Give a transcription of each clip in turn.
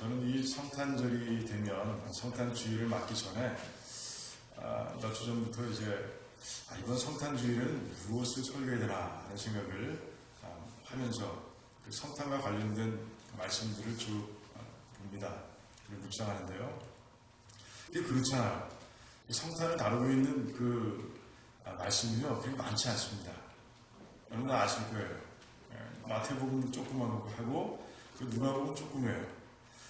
저는 이 성탄절이 되면 성탄주일을 맞기 전에 몇 주 전부터 이제 이번 성탄주일은 무엇을 설교해야 되나 하는 생각을 하면서 그 성탄과 관련된 말씀들을 쭉 봅니다. 묵상하는데요. 이게 그렇잖아요. 성탄을 다루고 있는 그 말씀이요, 그렇게 많지 않습니다. 여러분 아실 거예요. 마태복음 조그만 하고 그 누가복음 조그매요.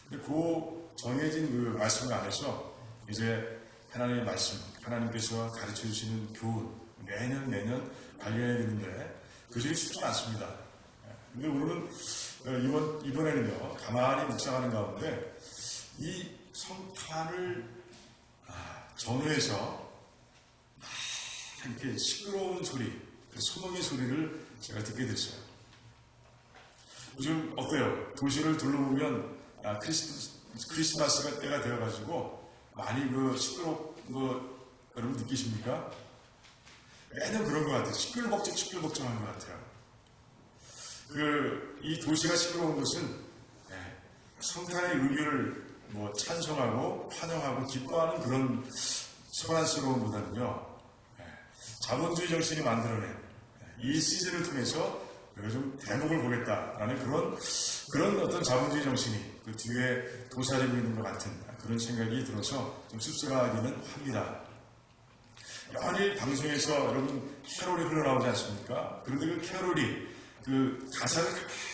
근데 그 정해진 그 말씀 안에서 이제 하나님의 말씀, 하나님께서 가르쳐 주시는 교훈 매년 발견해야 되는데 그중에 쉽지 않습니다. 근데 오늘은 이번에는요, 가만히 묵상하는 가운데 이 성탄을 전후해서 이렇게 시끄러운 소리, 소동의 소리를 제가 듣게 됐어요. 요즘 어때요? 도시를 둘러보면 크리스마스가 때가 되어가지고 많이 시끄러운 거 여러분 느끼십니까? 매년 그런 것 같아요. 시끌벅적한 것 같아요. 이 도시가 시끄러운 것은 성탄의 의미를 찬송하고 환영하고 기뻐하는 그런 소란스러움보다는요, 자본주의 정신이 만들어낸 이 시즌을 통해서 좀 대목을 보겠다라는 그런 어떤 자본주의 정신이 그 뒤에 도사리고 있는 것 같은 그런 생각이 들어서 좀 씁쓸하기는 합니다. 연일 방송에서 여러분 캐롤이 흘러나오지 않습니까? 그런데 그 캐롤이 그 가사를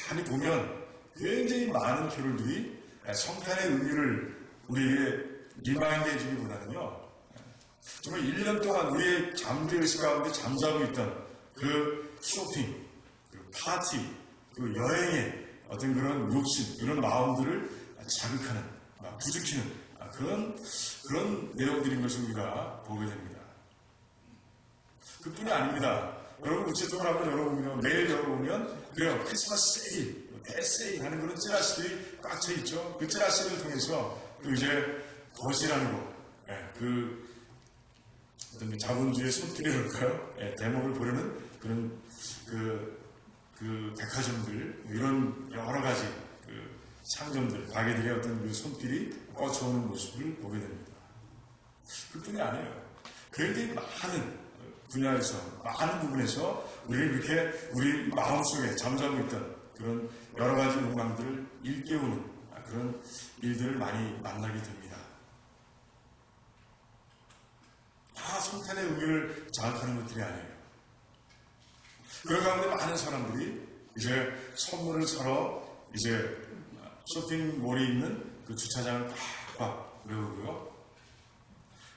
가만히 보면 굉장히 많은 캐롤들이 성탄의 의미를 우리에게 리마인드 해주기보다는요, 정말 1년 동안 우리의 잠재의식 가운데 잠자고 있던 그 쇼핑, 그 파티, 그 여행의 어떤 그런 욕심, 이런 마음들을 자극하는, 부추기는 그런 내용들인 것을 우리가 보게 됩니다. 그뿐이 아닙니다. 여러분 우체통을 한번 열어보면, 매일 열어보면 그래요. 크리스마스 세일, 대세일 하는 그런 찌라시들이 꽉 차 있죠. 그 찌라시를 통해서 또 이제 거시라는 거, 어떤 자본주의 손길이랄까요? 대목을 보려는 그런 그 백화점들, 이런 여러 가지 그 상점들, 가게들의 어떤 그 손길이 뻗쳐오는 모습을 보게 됩니다. 그뿐이 아니에요. 굉장히 많은 분야에서, 많은 부분에서 우리를 이렇게 우리 마음속에 잠자고 있던 그런 여러 가지 욕망들을 일깨우는 그런 일들을 많이 만나게 됩니다. 다 성탄의 의미를 자극하는 것들이 아니에요. 그런 가운데 많은 사람들이 이제 선물을 사러 이제 쇼핑몰이 있는 그 주차장을 팍팍 메우고요.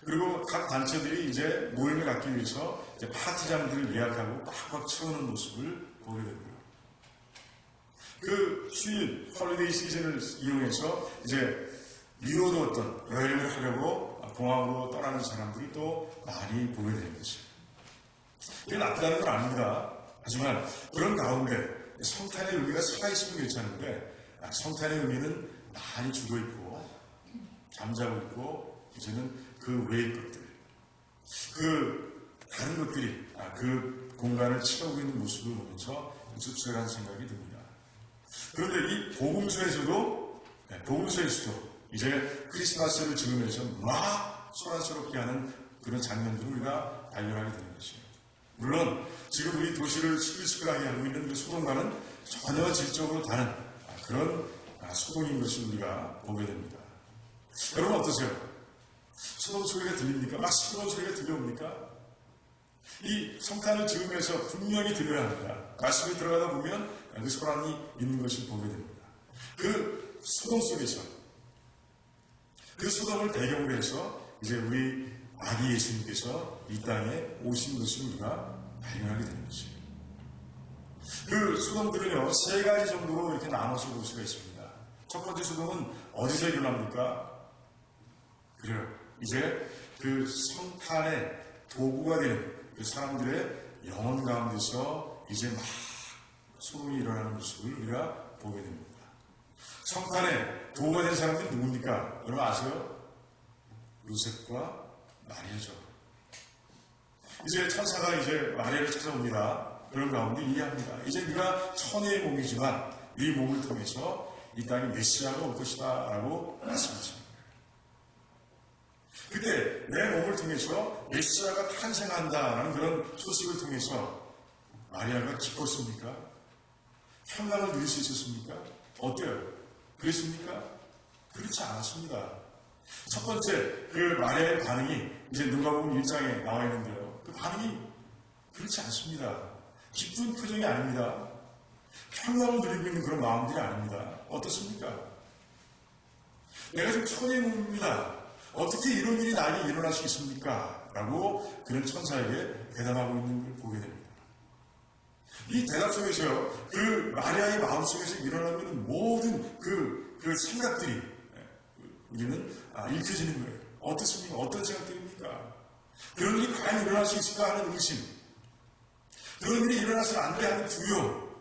그리고 각 단체들이 이제 모임을 갖기 위해서 이제 파티장들을 예약하고 팍팍 채우는 모습을 보게 되고요. 그 휴일, 홀리데이 시즌을 이용해서 이제 미뤄두었던 여행을 하려고 공항으로 떠나는 사람들을 또 많이 보게 되는 것이에요. 이게 나쁘다는 건 아닙니다. 하지만 그런 가운데 성탄의 의미가 살아있으면 괜찮은데 성탄의 의미는 많이 죽어있고 잠자고 있고 이제는 그 외의 것들, 그 다른 것들이 그 공간을 채우고 있는 모습을 보면서 씁쓸한 생각이 듭니다. 그런데 이 복음서에서도 이제 크리스마스를 지으면서 막 소란스럽게 하는 그런 장면들을 우리가 발견하게 되는 것이에요. 물론 지금 우리 도시를 시끌시끌하게 하고 있는 그 소동과는 전혀 질적으로 다른 그런 소동인 것을 우리가 보게 됩니다. 여러분 어떠세요? 소동 소리가 들립니까? 막 시끄러운 소리가 들려옵니까? 이 성탄을 지으면서 분명히 들려야 합니다. 말씀에 들어가다 보면 그 소란이 있는 것을 보게 됩니다. 그 소동 속에서 그 소동을 배경으로 해서 이제 우리 아기 예수님께서 이 땅에 오신 것을 우리가 발견하게 되는 것이에요. 그 소동들은요, 세 가지 정도로 이렇게 나눠서 볼 수가 있습니다. 첫 번째 소동은 어디서 일어납니까? 그래요. 이제 그 성탄의 도구가 되는 그 사람들의 영혼 가운데서 이제 막 소동이 일어나는 모습을 우리가 보게 됩니다. 성탄의 도구가 된 사람들이 누굽니까? 여러분 아세요? 요셉과 마리아죠. 이제 천사가 이제 마리아를 찾아옵니다. 그런 가운데 이해합니다. 이제 네가 처녀의 몸이지만 네 몸을 통해서 이 땅에 메시아가 올 것이다 라고 말씀하십니다. 그때 내 몸을 통해서 메시아가 탄생한다라는 그런 소식을 통해서 마리아가 기뻤습니까? 평강을 누릴 수 있었습니까? 어때요? 그랬습니까? 그렇지 않았습니다. 첫 번째, 그 마리아의 반응이 이제 누가복음 1장에 나와 있는데요. 그 반응이 그렇지 않습니다. 기쁜 표정이 아닙니다. 평강을 누리고 있는 그런 마음들이 아닙니다. 어떻습니까? 내가 지금 천의 몸입니다. 어떻게 이런 일이 나에게 일어날 수 있습니까? 라고 그런 천사에게 대답하고 있는 걸 보게 됩니다. 이 대답 속에서요, 그 마리아의 마음 속에서 일어나고 있는 모든 그 생각들이 우리는 읽혀지는 거예요. 어떻습니까? 어떤 생각들입니까? 그런 일이 과연 일어날 수 있을까 하는 의심, 그런 일이 일어나서는 안 돼 하는 두려움,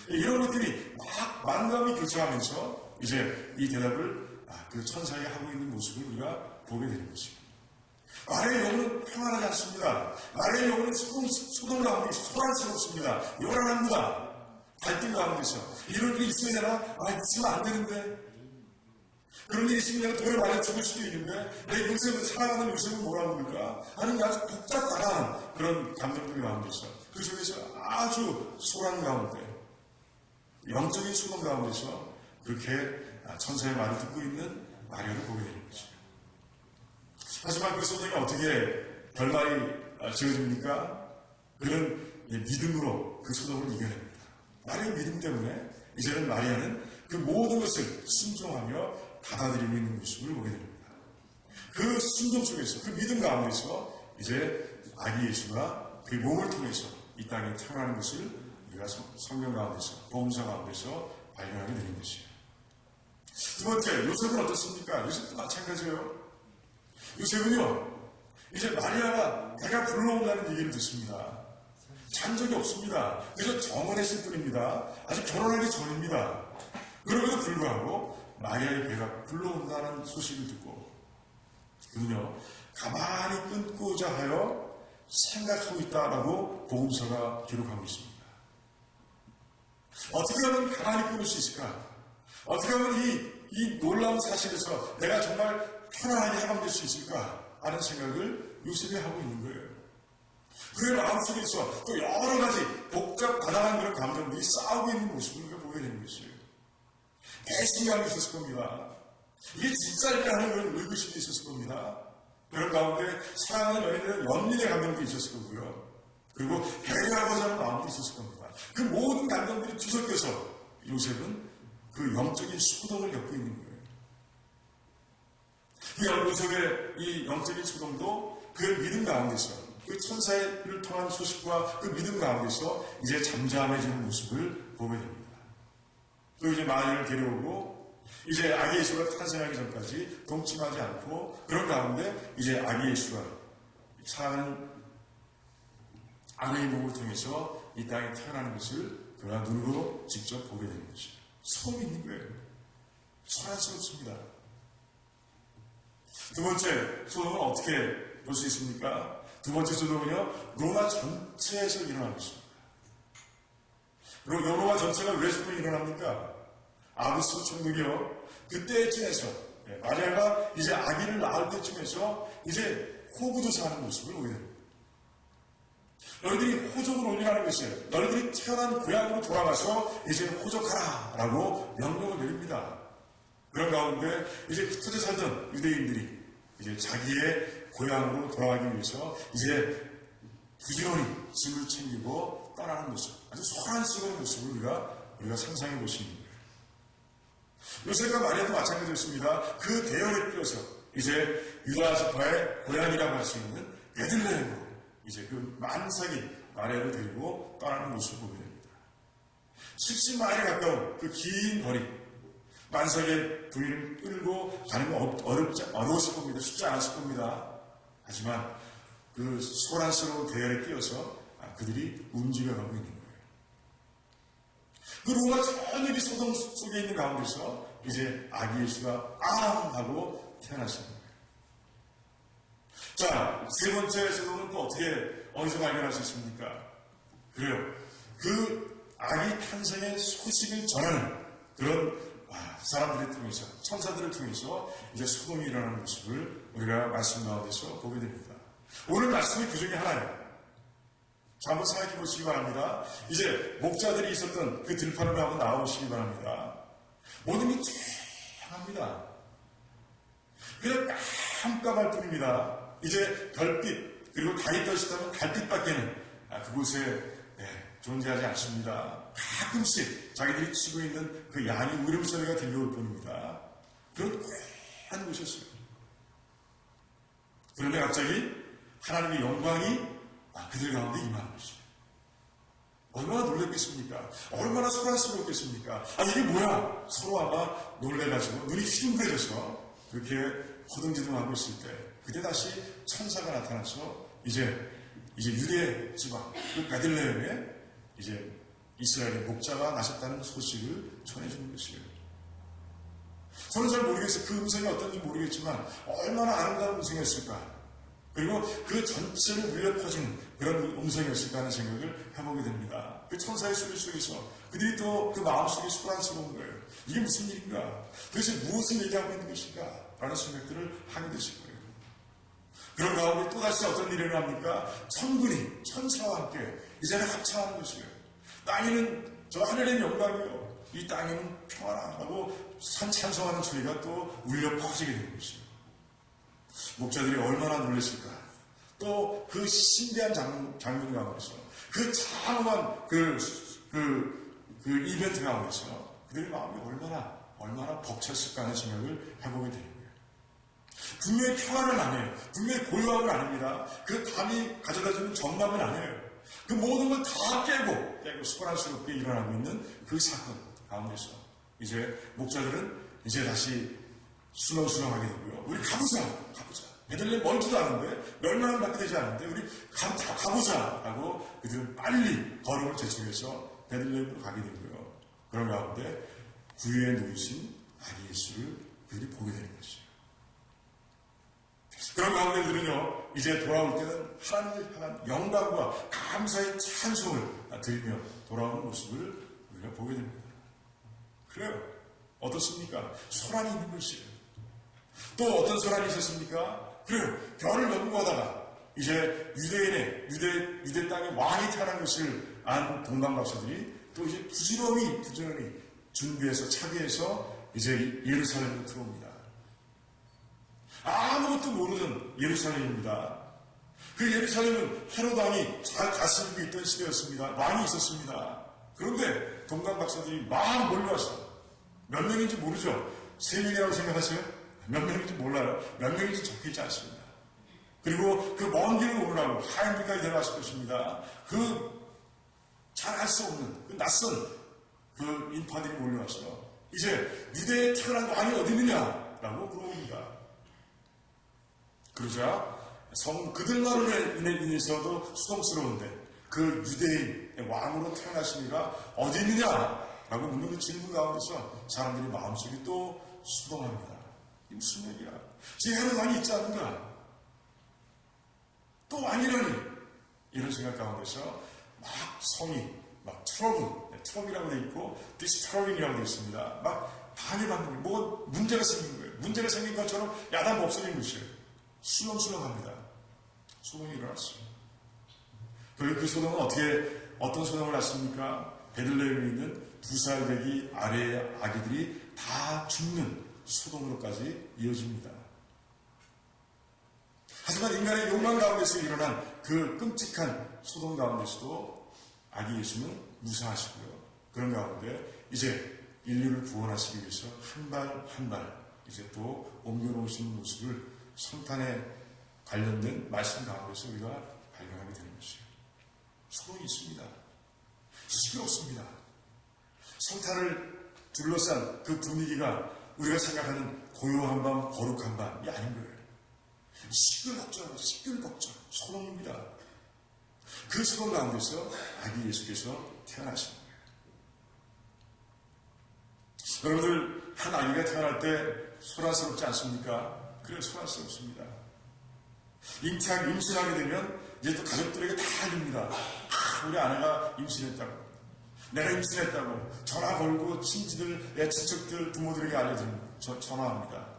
이런 것들이 막 만감이 교차하면서 이제 이 대답을 그 천사에게 하고 있는 모습을 우리가 보게 되는 것입니다. 마리아의 영혼은 평안하지 않습니다. 마리아의 영혼은 소동 가운데 소란스럽습니다. 요란합니다. 갈등 가운데서 이런 일이 있어야 되나? 있으면 안 되는데. 그런 일이 있으면 내가 돌에 맞아 죽을 수도 있는데 내 요셉을 사랑하는 요셉은 뭐라고 그럴까? 하는 아주 복잡한 그런 감정들 가운데서 그 속에서 아주 소란 가운데 영적인 소동 가운데서 그렇게 천사의 말을 듣고 있는 마리아를 보게 되는 것입니다. 하지만 그 소동이 어떻게 결말이 지어집니까? 그런 믿음으로 그 소동을 이겨냅니다. 마리아의 믿음 때문에 이제는 마리아는 그 모든 것을 순종하며 받아들이고 있는 모습을 보게 됩니다. 그 순종 속에서, 그 믿음 가운데서 이제 아기 예수가 그 몸을 통해서 이 땅에 태어나는 것을 우리가 성경 가운데서, 복음서 가운데서 발견하게 되는 것이에요. 두 번째, 요셉은 어떻습니까? 요셉도 마찬가지예요. 요셉은요, 이제 마리아가 내가 불러온다는 얘기를 듣습니다. 잔 적이 없습니다. 그래서 정언했을 뿐입니다. 아직 결혼하기 전입니다. 그럼에도 불구하고 마리아의 배가 불러온다는 소식을 듣고 그는요, 가만히 끊고자 하여 생각하고 있다라고 복음서가 기록하고 있습니다. 어떻게 하면 가만히 끊을 수 있을까? 어떻게 하면 이 놀라운 사실에서 내가 정말 편안하게 해방될 수 있을까? 하는 생각을 요셉이 하고 있는 거예요. 그의 마음속에서 또 여러 가지 복잡하다한 그런 감정들이 싸우고 있는 모습을 우리가 보게 되는 것이에요. 배신감이 있었을 겁니다. 이게 진짜일까 하는 그런 의구심이 있었을 겁니다. 그런 가운데 사랑하는 연인들은 연민의 감정도 있었을 거고요. 그리고 배려하고자 하는 마음도 있었을 겁니다. 그 모든 감정들이 뒤섞여서 요셉은 그 영적인 소동을 겪고 있는 거예요. 이 요셉의 이 영적인 소동도 그 믿음 가운데서, 그 천사를 통한 소식과 그 믿음 가운데서 이제 잠잠해지는 모습을 보게 됩니다. 또 이제 마리아를 데려오고 이제 아기 예수가 탄생하기 전까지 동침하지 않고 그런 가운데 이제 아기 예수가 사는 아내의 몸을 통해서 이 땅에 태어나는 것을 그가 눈으로 직접 보게 되는 것이죠. 소름이 있는 거예요. 소란스럽습니다. 두 번째 소동은 어떻게 볼 수 있습니까? 두 번째 소동은요, 로마 전체에서 일어난 것입니다. 로마 전체가 왜 소동이 일어납니까? 아구스토 총독이요, 그때쯤에서 마리아가 이제 아기를 낳을 때쯤에서 이제 호구조사하는 모습을 보게 됩니다. 너희들이 호적을 올리라는 것이에요. 너희들이 태어난 고향으로 돌아가서 이제 호적하라 라고 명령을 내립니다. 그런 가운데 이제 흩어져 살던 유대인들이 이제 자기의 고향으로 돌아가기 위해서 이제 부지런히 짐을 챙기고 떠나는 모습, 아주 소란스러운 모습을 우리가 상상해 볼 수 있는 거예요. 요셉과 마리아도 마찬가지였습니다. 그 대열에 끼어서 이제 유다 지파의 고향이라고 할 수 있는 베들레헴으로 이제 그 만삭인 마리아를 데리고 떠나는 모습을 보게 됩니다. 70마일에 가까운 그 긴 거리, 만삭의 부인을 끌고 가는 건 어려웠을 겁니다. 쉽지 않았을 겁니다. 하지만 그 소란스러운 대열에 끼어서 그들이 움직여가고 있는 거예요. 그 로마 전역이 소동 속에 있는 가운데서 이제 아기 예수가 앙 하고 태어났습니다. 자, 세 번째 소동은 또 어디서 발견할 수 있습니까? 그래요. 그 아기 탄생의 소식을 전하는 그런 사람들을 통해서, 천사들을 통해서 이제 소동이 일어나는 모습을 우리가 말씀 가운데서 보게 됩니다. 오늘 말씀이 그 중에 하나예요. 자, 한번 생각해 보시기 바랍니다. 이제 목자들이 있었던 그 들판을 한번 나오시기 바랍니다. 모든 게 조용합니다. 그냥 깜깜할 뿐입니다. 이제 별빛, 그리고 달이 떠있다면 달빛밖에는 그곳에 존재하지 않습니다. 가끔씩 자기들이 치고 있는 그 양의 울음소리가 들려올 뿐입니다. 그런 고요한 곳이었어요. 그런데 갑자기 하나님의 영광이 그들 가운데 임하는 것이에요. 얼마나 놀랬겠습니까? 얼마나 소란스럽겠습니까? 이게 뭐야? 서로 아마 놀래가지고 눈이 휘둥그레져서 그렇게 허둥지둥하고 있을 때 그때 다시 천사가 나타나서 이제 유대 지방 그 베들레헴에 이제 이스라엘의 목자가 나셨다는 소식을 전해주는 것이에요. 저는 잘 모르겠어요. 그 음성이 어떤지 모르겠지만 얼마나 아름다운 음성이었을까. 그리고 그 전체를 울려 퍼지는 그런 음성이었을까 하는 생각을 해보게 됩니다. 그 천사의 소리 속에서 그들이 또 그 마음속에 소란스러운 거예요. 이게 무슨 일인가? 도대체 무엇을 얘기하고 있는 것인가? 라는 생각들을 하게 되실 거예요. 그런 가운데 또다시 어떤 일이 일어납니까? 천군이 천사와 함께 이제는 합창하는 것이에요. 땅에는 저 하늘의 영광이요, 이 땅에는 평화라고 찬송하는 소리가 또 울려 퍼지게 되는 것이에요. 목자들이 얼마나 놀랐을까? 또 그 신비한 장면 가운데서 그 장엄한 그 이벤트 가운데서 그들의 마음이 얼마나 벅찼을까 하는 생각을 해보게 되는 거예요. 분명히 평화는 아니에요. 분명히 고요함은 아닙니다. 그 밤이 가져다주는 정남은 아니에요. 그 모든 걸 다 깨고 소란스럽게 일어나고 있는 그 사건 가운데서 이제 목자들은 이제 다시 수렁수렁하게 되고요. 우리 가보자. 베들레헴 멀지도 않은데, 멸망을 받게 되지 않은데, 우리 가보자. 라고 그들은 빨리 걸음을 재촉해서 베들레헴으로 가게 되고요. 그런 가운데 구유에 누우신 아기 예수를 그들이 보게 되는 것이에요. 그런 가운데 그들은요, 이제 돌아올 때는 하나님을 향한 영광과 감사의 찬송을 드리며 돌아오는 모습을 우리가 보게 됩니다. 그래요. 어떻습니까? 소란이 있는 것이에요. 또 어떤 소란이 있었습니까? 그래요. 별을 넘고하다가 이제 유대 땅에 왕이 태어난 것을 안 동방 박사들이 또 이제 부지런히 준비해서 차비해서 이제 예루살렘으로 들어옵니다. 아무것도 모르는 예루살렘입니다. 그 예루살렘은 헤롯 왕이 잘 다스리고 있던 시대였습니다. 왕이 있었습니다. 그런데 동방 박사들이 막 몰려와서 몇 명인지 모르죠. 3명이라고 생각하세요? 몇 명인지 몰라요. 몇 명인지 적혀있지 않습니다. 그리고 그 먼 길을 오르라고 하인들까지 데려왔을 것입니다. 그 잘 알 수 없는 그 낯선 그 인파들이 몰려와서 이제 유대에 태어난 왕이 어디 있느냐라고 물어봅니다. 그러자 그들만으로 인해서도 수동스러운데 그 유대인의 왕으로 태어나신 이가 어디 있느냐라고 묻는 그 질문 가운데서 사람들이 마음속이 또 수동합니다. 이게 무슨 얘기야? 지금 헤롯 왕이 있지 않는가? 또 왕이라니? 이런 생각 가운데서 막 성이 트러블이라고 되어 있고 디스터링이라고 되어 있습니다. 막 방해받는 거예요. 뭐가 문제가 생긴 거예요. 문제가 생긴 것처럼 야단 없어진 것이에요. 술렁술렁합니다. 소동이 일어났어요. 그리고 그 소동은 어떤 소동을 났습니까? 베들레헴에 있는 2살 되기 아래의 아기들이 다 죽는 소동으로까지 이어집니다. 하지만 인간의 욕망 가운데서 일어난 그 끔찍한 소동 가운데서도 아기 예수는 무사하시고요. 그런 가운데 이제 인류를 구원하시기 위해서 한 발 한 발 이제 또 옮겨놓으시는 모습을 성탄에 관련된 말씀 가운데서 우리가 발견하게 되는 것이에요. 소동이 있습니다. 시끄럽습니다. 성탄을 둘러싼 그 분위기가 우리가 생각하는 고요한 밤, 거룩한 밤이 아닌 거예요. 시끌벅적 소동입니다. 그 소동 가운데서 아기 예수께서 태어나신 거예요. 여러분들 한 아기가 태어날 때 소란스럽지 않습니까? 그래 소란스럽습니다. 임신하게 되면 이제 또 가족들에게 다 알립니다. 우리 아내가 임신했다고. 내가 임신했다고 전화 걸고 친지들, 내 친척들, 부모들에게 전화합니다.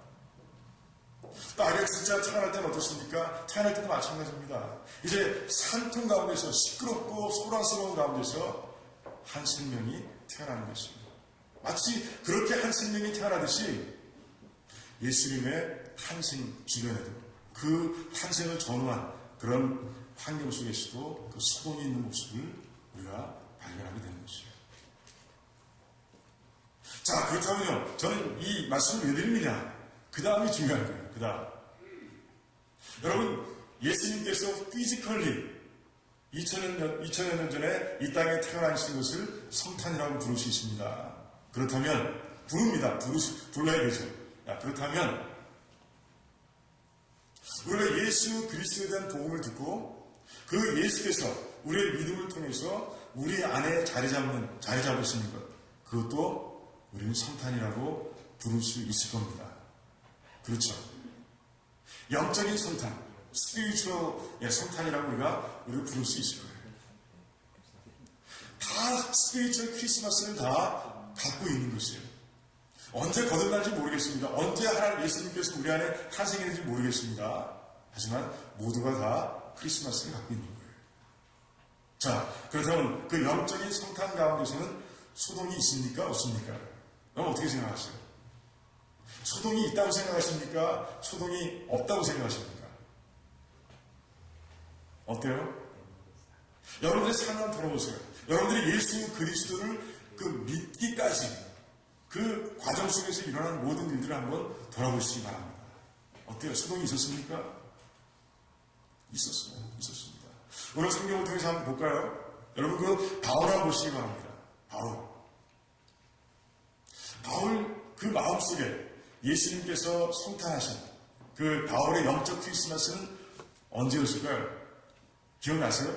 또 아이가 진짜 태어날 때는 어떻습니까? 태어날 때도 마찬가지입니다. 이제 산통 가운데서 시끄럽고 소란스러운 가운데서 한 생명이 태어나는 것입니다. 마치 그렇게 한 생명이 태어나듯이 예수님의 탄생 주변에도 그 탄생을 전후한 그런 환경 속에서도 그 소동이 있는 모습을 우리가 발견하게 되는 것이에요. 자, 그렇다면요, 저는 이 말씀을 왜 드립니까? 그 다음이 중요한 거예요. 그 다음. 여러분, 예수님께서 피지컬리 2000여 년 전에 이 땅에 태어나신 것을 성탄이라고 부를 수 있습니다. 그렇다면, 불러야 되죠. 그렇다면, 우리가 예수 그리스도에 대한 복음을 듣고 그 예수께서 우리의 믿음을 통해서 우리 안에 자리 잡으시는 것, 그것도 우리는 성탄이라고 부를 수 있을 겁니다. 그렇죠. 영적인 성탄, 스피리추얼 성탄이라고 우리가 부를 수 있을 거예요. 다 스피리추얼 크리스마스를 다 갖고 있는 것이에요. 언제 거듭난지 모르겠습니다. 언제 하나님 예수님께서 우리 안에 탄생했는지 모르겠습니다. 하지만 모두가 다 크리스마스를 갖고 있는 거예요. 자, 그렇다면 그 영적인 성탄 가운데서는 소동이 있습니까? 없습니까? 그럼 어떻게 생각하세요? 소동이 있다고 생각하십니까? 소동이 없다고 생각하십니까? 어때요? 여러분들의 삶을 한번 돌아보세요. 여러분들이 예수 그리스도를 믿기까지 그 과정 속에서 일어난 모든 일들을 한번 돌아보시기 바랍니다. 어때요? 소동이 있었습니까? 있었습니다. 오늘 성경을 통해서 한번 볼까요? 여러분 그 바울 한번 보시기 바랍니다. 바울 그 마음속에 예수님께서 성탄하신 그 바울의 영적 크리스마스는 언제였을까요? 기억나세요?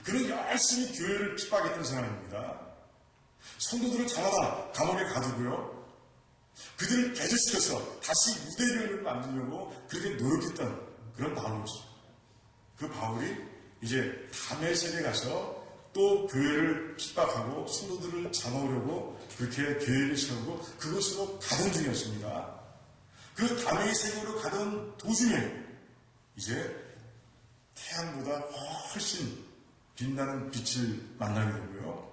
그는 열심히 교회를 핍박했던 사람입니다. 성도들을 잡아다 감옥에 가두고요. 그들을 배제시켜서 다시 유대교를 만들려고 그렇게 노력했던 그런 바울이었어요. 그 바울이 이제 다메섹에 가서 또 교회를 핍박하고 성도들을 잡아오려고 그렇게 계획을 세우고 그것으로 가던 중이었습니다. 그 다메섹으로 가던 도중에 이제 태양보다 훨씬 빛나는 빛을 만나게 되고요.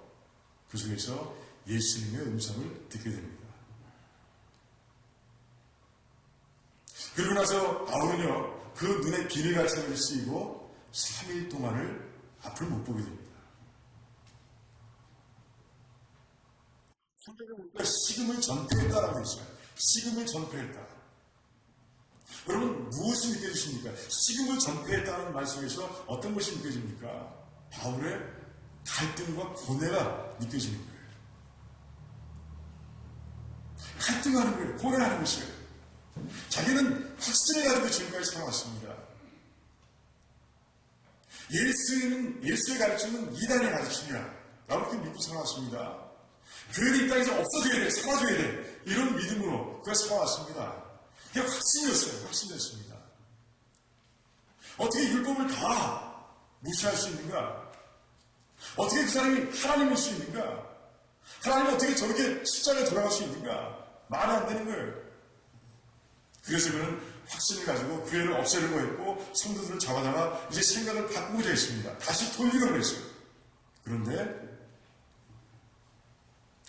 그 속에서 예수님의 음성을 듣게 됩니다. 그리고 나서 바울은요, 그 눈에 비늘같이 쓰이고 3일 동안을 앞을 못 보게 됩니다. 성경에 보니까 식음을 전폐했다라고 했어요. 식음을 전폐했다. 여러분, 무엇이 느껴지십니까? 식음을 전폐했다는 말 속에서 어떤 것이 느껴집니까? 바울의 갈등과 고뇌가 느껴지는 거예요. 갈등하는 거예요. 고뇌하는 것이에요. 자기는 확신을 가지고 지금까지 살아왔습니다. 예수의 가르침은 이단의 가르침이야. 라고 그렇게 믿고 살아왔습니다. 교회는 이 땅에서 없어져야 돼, 사라져야 돼. 이런 믿음으로 그가 살아왔습니다. 그게 확신이었습니다. 어떻게 율법을 다 무시할 수 있는가? 어떻게 그 사람이 하나님일 수 있는가? 하나님이 어떻게 저렇게 십자가에 돌아갈 수 있는가? 말이 안 되는 거예요. 그래서 그는 확신을 가지고 교회를 없애려고 했고 성도들을 잡아다가 이제 생각을 바꾸고자 했습니다. 다시 돌리려고 했어요. 그런데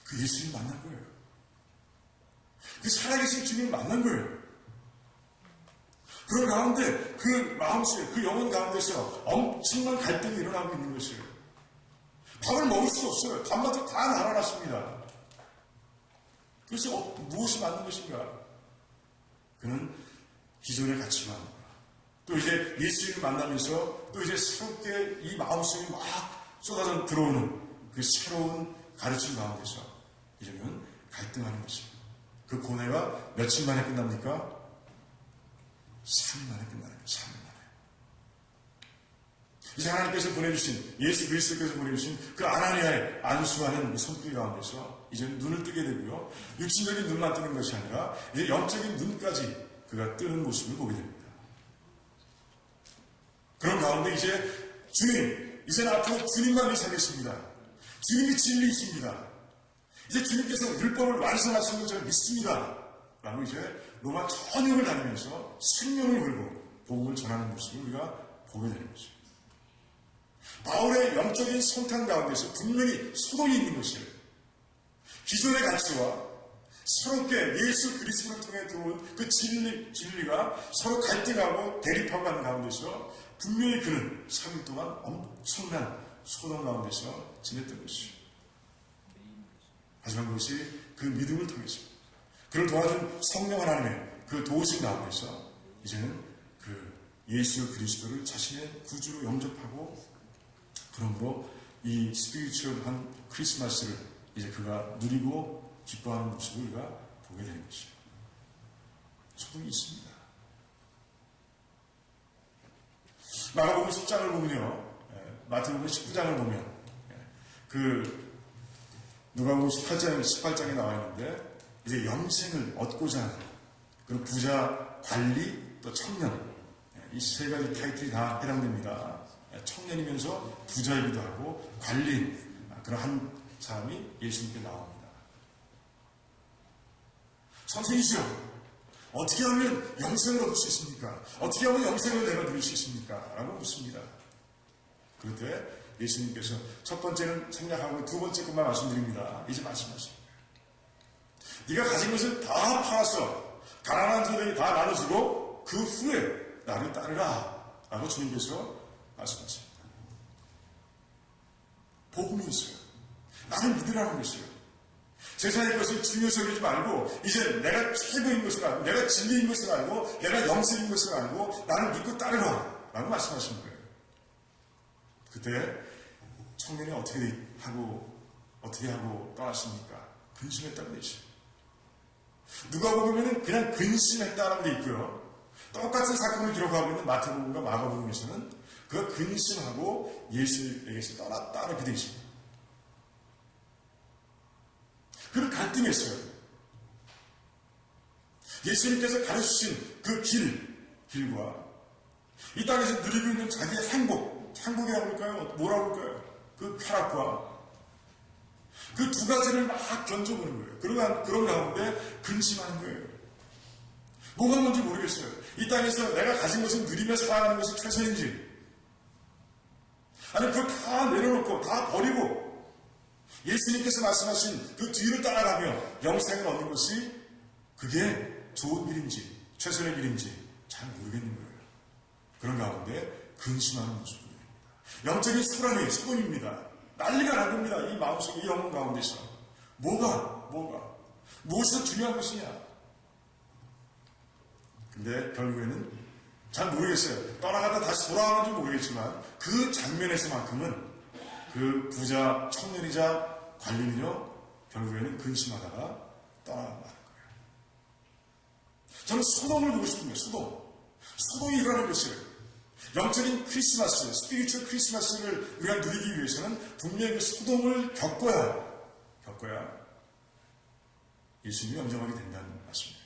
그 예수님 만난 거예요. 그 살아계신 주님을 만난 거예요. 그런 가운데 그 마음속에 그 영혼 가운데서 엄청난 갈등이 일어나고 있는 것이에요. 밥을 먹을 수 없어요. 밥맛도 다 날아났습니다. 그래서 무엇이 맞는 것인가? 그는 기존의 가치관과 또 이제 예수님을 만나면서 또 이제 새롭게 이 마음속에 막 쏟아져 들어오는 그 새로운 가르침 가운데서 이러면 갈등하는 것입니다. 그 고뇌가 며칠 만에 끝납니까? 3일 만에 끝나는 거예요. 3일 만에. 이제 하나님께서 보내주신 예수 그리스도께서 보내주신 그 아나니아의 안수하는 손길 가운데서 이제 눈을 뜨게 되고요. 육신적인 눈만 뜨는 것이 아니라 이제 영적인 눈까지 그가 뜨는 모습을 보게 됩니다. 그런 가운데 이제 주님 이제는 앞으로 주님만이 살겠습니다. 주님이 진리이십니다. 이제 주님께서 율법을 완성하신 걸 저는 믿습니다. 라고 이제 로마 전역을 다니면서 생명을 걸고 복음을 전하는 모습을 우리가 보게 되는 거죠. 바울의 영적인 성탄 가운데서 분명히 소동이 있는 것이에요. 기존의 가치와 새롭게 예수 그리스도를 통해 들어온 그 진리가 서로 갈등하고 대립하고 하는 가운데서 분명히 그는 3일 동안 엄청난 소동 가운데서 지냈던 것이죠. 하지만 그것이 그 믿음을 통해서 그를 도와준 성령 하나님의 그 도우심 가운데서 이제는 그 예수 그리스도를 자신의 구주로 영접하고 그러므로 이 스피리추얼한 크리스마스를 이제 그가 누리고 기뻐하는 모습을 우리가 보게 되는 것이죠. 소동이 있습니다. 마가복음 10장을 보면요, 마태복음 19장을 보면 그 누가복음 18장에 나와 있는데 이제 영생을 얻고자 하는 그 부자, 관리, 또 청년 이 세 가지 타이틀이 다 해당됩니다. 청년이면서 부자이기도 하고 관리인 그런 한 사람이 예수님께 나옵니다. 선생님이시여, 어떻게 하면 영생을 얻을 수 있습니까? 어떻게 하면 영생을 내가 누릴 수 있습니까? 라고 묻습니다. 그럴 때 예수님께서 첫 번째는 생략하고 두 번째 것만 말씀드립니다. 이제 말씀하십니다. 네가 가진 것을 다 팔아서 가난한 자들에게 다 나눠주고 그 후에 나를 따르라 라고 주님께서 말씀하십니다. 복음이 있어요. 나를 믿으라는 것이에요. 세상의 것을 중요시 여기지 말고 이제 내가 최고인 것을 알고 내가 진리인 것을 알고 내가 영생인 것을 알고 나를 믿고 따르라 라고 말씀하시는 거예요. 그때 청년이 어떻게 하고 떠났습니까? 근심했다는 것이죠. 누가 보면은 그냥 근심했다는 데 있고요. 똑같은 사건을 기록하고 있는 마태복음과 마가복음에서는 그가 근심하고 예수에게서 떠났다 이렇게 되어 있습니다. 그는 갈등했어요. 예수님께서 가르치신 그 길과 이 땅에서 누리고 있는 자기의 행복이라고 할까요? 뭐라고 할까요? 그 쾌락과 그 두 가지를 막 견져보는 거예요. 그런 가운데 근심하는 거예요. 뭐가 뭔지 모르겠어요. 이 땅에서 내가 가진 것을 누리며 살아가는 것이 최선인지 아니 그걸 다 내려놓고 다 버리고 예수님께서 말씀하신 그 뒤를 따라가며 영생을 얻는 것이 그게 좋은 일인지 최선의 일인지 잘 모르겠는 거예요. 그런 가운데 근심하는 모습입니다. 영적인 소동입니다. 난리가 난 겁니다. 이 마음속에 이 영혼 가운데서 무엇이 중요한 것이냐. 근데 결국에는 잘 모르겠어요. 떠나가다 다시 돌아오는지 모르겠지만 그 장면에서만큼은 그 부자 청년이자 관리는요 결국에는 근심하다가 떠나가는 거예요. 저는 소동을 보고 싶은데 소동이 일어나는 것이에요. 영적인 크리스마스, 스피리추얼 크리스마스를 우리가 누리기 위해서는 분명히 그 소동을 겪어야 예수님이 영접하게 된다는 말씀이에요.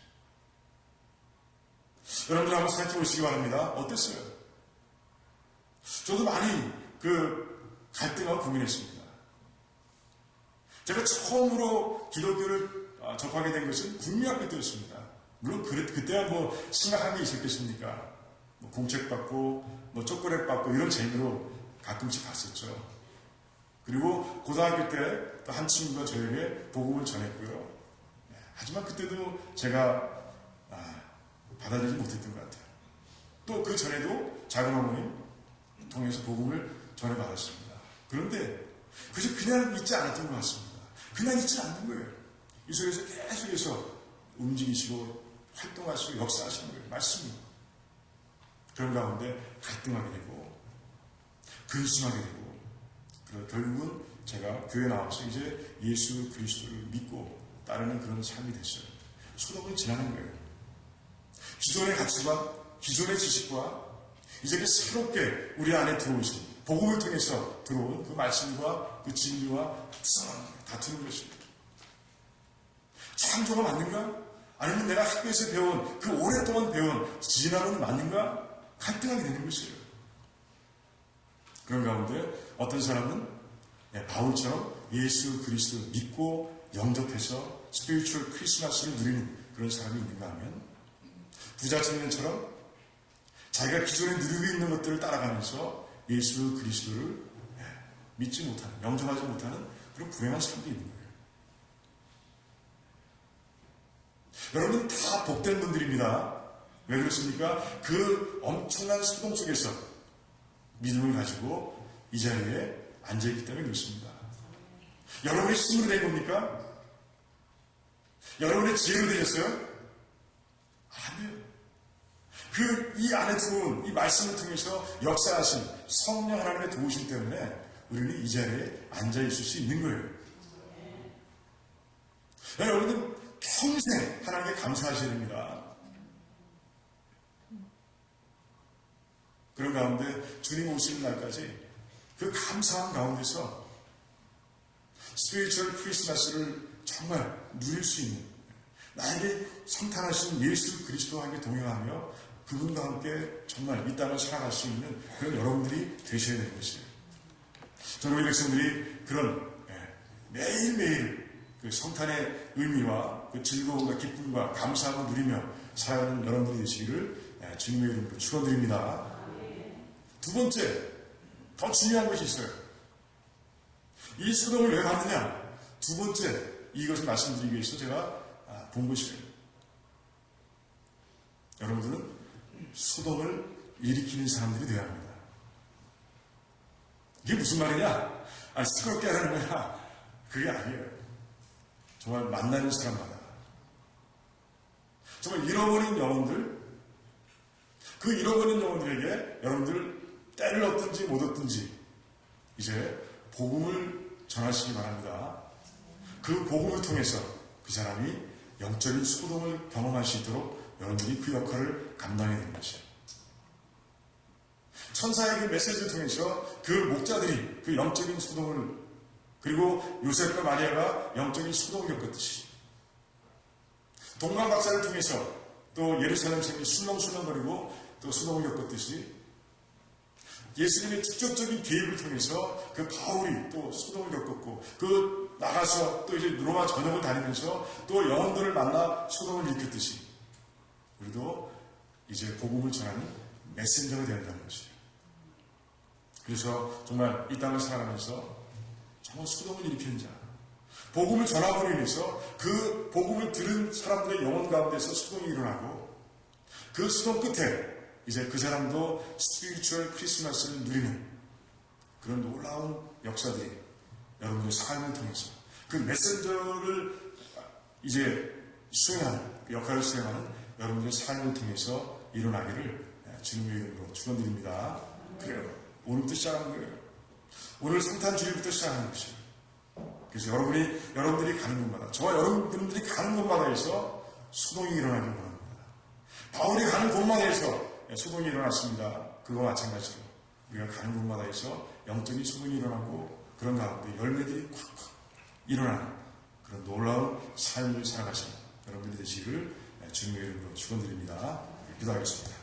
여러분들 한번 생각해 보시기 바랍니다. 어땠어요? 저도 많이 갈등하고 고민했습니다. 제가 처음으로 기독교를 접하게 된 것은 국민학교 때였습니다. 물론 그때야 심각한 게 있었겠습니까? 공책 받고 초콜릿 받고 이런 재미로 가끔씩 갔었죠. 그리고 고등학교 때 또 한 친구가 저에게 복음을 전했고요. 하지만 그때도 제가 받아들이지 못했던 것 같아요. 또 그 전에도 작은 어머님 통해서 복음을 전해받았습니다. 그런데 그냥 있지 않았던 것 같습니다. 그냥 있지 않는 거예요. 이 속에서 계속해서 움직이시고 활동하시고 역사하시는 거예요. 말씀이. 그런 가운데 갈등하게 되고 근심하게 되고 결국은 제가 교회 나와서 이제 예수 그리스도를 믿고 따르는 그런 삶이 됐어요. 소동을 지나는 거예요. 기존의 가치관, 기존의 지식과 이제 그 새롭게 우리 안에 들어오신 복음을 통해서 들어온 그 말씀과 그 진리와 다투는 것입니다. 창조가 맞는가? 아니면 내가 학교에서 배운 그 오랫동안 배운 진화론이 맞는가? 갈등하게 되는 것이에요. 그런 가운데 어떤 사람은 바울처럼 예수 그리스도를 믿고 영접해서 스피리추얼 크리스마스를 누리는 그런 사람이 있는가 하면, 부자 청년처럼 자기가 기존에 누리고 있는 것들을 따라가면서 예수 그리스도를 믿지 못하는, 영접하지 못하는 그런 불행한 사람도 있는 거예요. 여러분 다 복된 분들입니다. 왜 그렇습니까? 그 엄청난 소동 속에서 믿음을 가지고 이 자리에 앉아있기 때문에 그렇습니다. 여러분의 힘으로 된 겁니까? 여러분의 지혜로 되셨어요? 아니에요. 이 안에 들어온 이 말씀을 통해서 역사하신 성령 하나님의 도우심 때문에 우리는 이 자리에 앉아있을 수 있는 거예요. 여러분은 평생 하나님께 감사하셔야 됩니다. 그런 가운데 주님 오시는 날까지 그 감사한 가운데서 스피리추얼 크리스마스를 정말 누릴 수 있는, 나에게 성탄하신 예수 그리스도와 함께 동행하며 그분과 함께 정말 이 땅을 살아갈 수 있는 그런 여러분들이 되셔야 되는 것이에요. 저는 우리 백성들이 그런 매일매일 그 성탄의 의미와 그 즐거움과 기쁨과 감사함을 누리며 살아가는 여러분들이 되시기를 주님의 이름으로 축원드립니다. 두 번째, 더 중요한 것이 있어요. 이 소돔을 왜 봤느냐? 두 번째, 이것을 말씀드리기 위해서 제가 본 것이에요. 여러분들은 소돔을 일으키는 사람들이 되어야 합니다. 이게 무슨 말이냐? 시끄럽게 하라는 거야. 그게 아니에요. 정말 만나는 사람마다, 정말 잃어버린 영혼들, 그 잃어버린 영혼들에게 여러분들 때를 얻든지 못 얻든지 이제 복음을 전하시기 바랍니다. 그 복음을 통해서 그 사람이 영적인 소동을 경험할 수 있도록 여러분들이 그 역할을 감당해야 되는 것이에요. 천사의 그 메시지를 통해서 그 목자들이 그 영적인 소동을, 그리고 요셉과 마리아가 영적인 소동을 겪었듯이, 동방 박사를 통해서 또 예루살렘 성이 술렁술렁거리고 또 소동을 겪었듯이, 예수님의 직접적인 개입을 통해서 그 바울이 또 소동을 겪었고, 그 나가서 또 이제 로마 전역을 다니면서 또 영혼들을 만나 소동을 일으켰듯이, 우리도 이제 복음을 전하는 메신저가 되어야 한다는 것이에요. 그래서 정말 이 땅을 살아가면서 정말 소동을 일으키는 자, 복음을 전하고 인해서 그 복음을 들은 사람들의 영혼 가운데서 소동이 일어나고, 그 소동 끝에 이제 그 사람도 스피리추얼 크리스마스를 누리는 그런 놀라운 역사들이 여러분의 삶을 통해서 그 메신저를 이제 수행하는, 그 역할을 수행하는 여러분의 삶을 통해서 일어나기를 주님의 이름으로 축원드립니다. 그래요. 오늘부터 시작하는 거예요. 오늘 성탄주일부터 시작하는 것이에요. 그래서 여러분들이 가는 곳마다, 저와 여러분들이 가는 곳마다에서 소동이 일어나길 원합니다. 바울이 가는 곳마다에서 소동이 일어났습니다. 그거와 마찬가지로 우리가 가는 곳마다에서 영적인 소동이 일어나고, 그런 가운데 열매들이 콱콱 일어나는 그런 놀라운 삶을 살아가시는 여러분들이 되시기를 주님의 이름으로 축원드립니다. 기도하겠습니다.